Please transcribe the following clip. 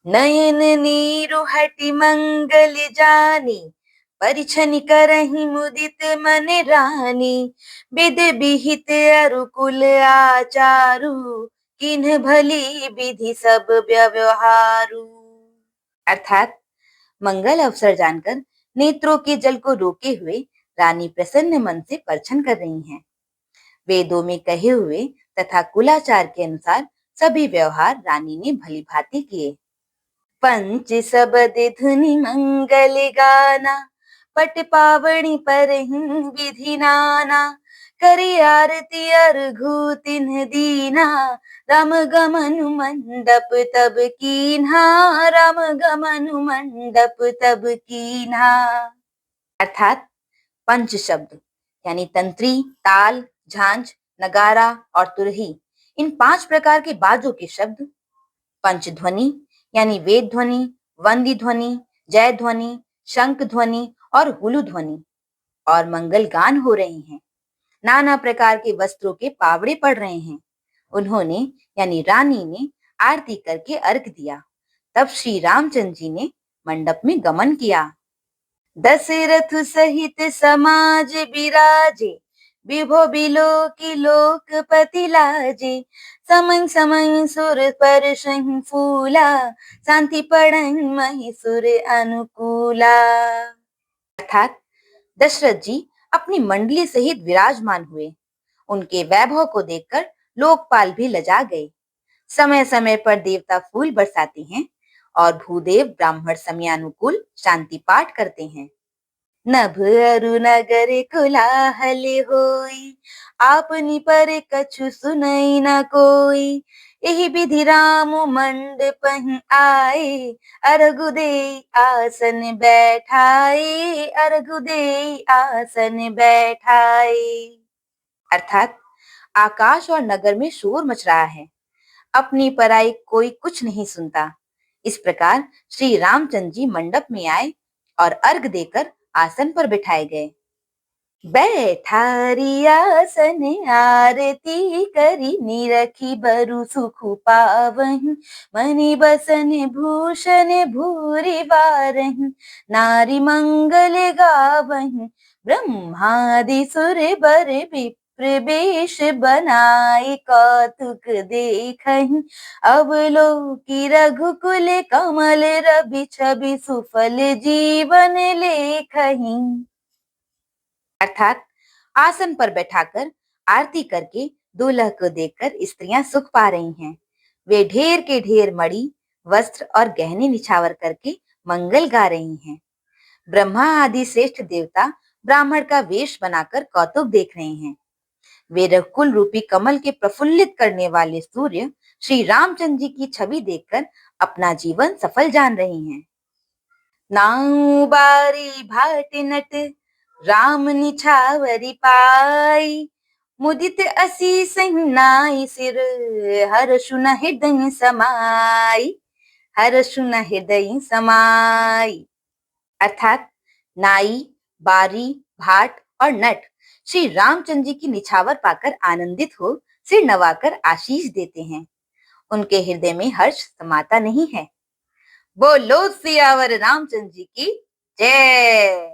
नयन नीरु हटि मंगल जानी, परिछनि करहि मुदित मन रानी। विध विहित अरुकुल आचारु, किन्ह भली विधि सब व्यवहारु। अर्थात मंगल अवसर जानकर नेत्रों के जल को रोके हुए रानी प्रसन्न मन से परछन कर रही हैं। वेदों में कहे हुए तथा कुलाचार के अनुसार सभी व्यवहार रानी ने भली भांति किए। पंच सबद धुनि मंगल गाना, पट पावनी पर विधि नाना। करी आरती अर्घु तिन्ह दीना, राम गमनु मंडप तब कीन्हा, राम गमनु मंडप तब कीन्हा। अर्थात पंच शब्द यानी तंत्री, ताल, झांझ, नगारा और तुरही, इन 5 प्रकार के बाजों के शब्द। पंच ध्वनि यानी वेद ध्वनि, वंदी ध्वनि, जय ध्वनि, शंख ध्वनि और हुलु ध्वनि, और मंगल गान हो रहे हैं। नाना प्रकार के वस्त्रों के पावड़े पड़ रहे हैं। उन्होंने यानी रानी ने आरती करके अर्घ दिया। तब श्री रामचंद्र जी ने मंडप में गमन किया। दशरथ सहित समाज बिराजे, विभो बिलो की लोकपति लाजे। समन समन सुर पर सही फूला, शांति पड़न महिसुर अनुकूला। अर्थात दशरथ जी अपनी मंडली सहित विराजमान हुए। उनके वैभव को देखकर लोकपाल भी लजा गए। समय समय पर देवता फूल बरसाते हैं और भूदेव ब्राह्मण समयानुकूल शांति पाठ करते हैं। नभ अरु नगर कोलाहल होई, आपनी पर कछु सुनई न कोई। एहि विधि राम मंडपहि आए, अर्घु देई आसन बैठाए, अर्घु देई आसन बैठाए। अर्थात आकाश और नगर में शोर मच रहा है, अपनी पराई कोई कुछ नहीं सुनता। इस प्रकार श्री रामचंद्र जी मंडप में आए और अर्घ देकर आसन पर बिठाए गए। बैठारी आसन आरती करी, निरखी बरु सुख पावहि। मनि बसन भूषण भूरि बारहि, नारी मंगल गावहि। ब्रह्मादि सुर बर विप्र वेश बनाई, कौतुक देखहि। अवलोकि रघुकुल कमल रवि छवि, सुफल जीवन लेखहि। अर्थात आसन पर बैठाकर आरती करके दूल्हा को देखकर स्त्रियां सुख पा रही हैं। वे ढेर के ढेर मणि, वस्त्र और गहने निछावर करके मंगल गा रही हैं। ब्रह्मा आदि श्रेष्ठ देवता ब्राह्मण का वेश बनाकर कौतुक देख रहे हैं। वे रघुकुल रूपी कमल के प्रफुल्लित करने वाले सूर्य श्री रामचंद्र जी की छवि देखकर अपना जीवन सफल जान रही हैं। नाउ बारी भाट नट, राम निछावरी पाई। मुदित असी नाई सिर, हर्षु न हृदय समाई, हर्षु न हृदय समाई। अर्थात नाई, बारी, भाट और नट श्री रामचंद्र जी की निछावर पाकर आनंदित हो सिर नवाकर आशीष देते हैं। उनके हृदय में हर्ष समाता नहीं है। बोलो सियावर रामचंद्र जी की जय।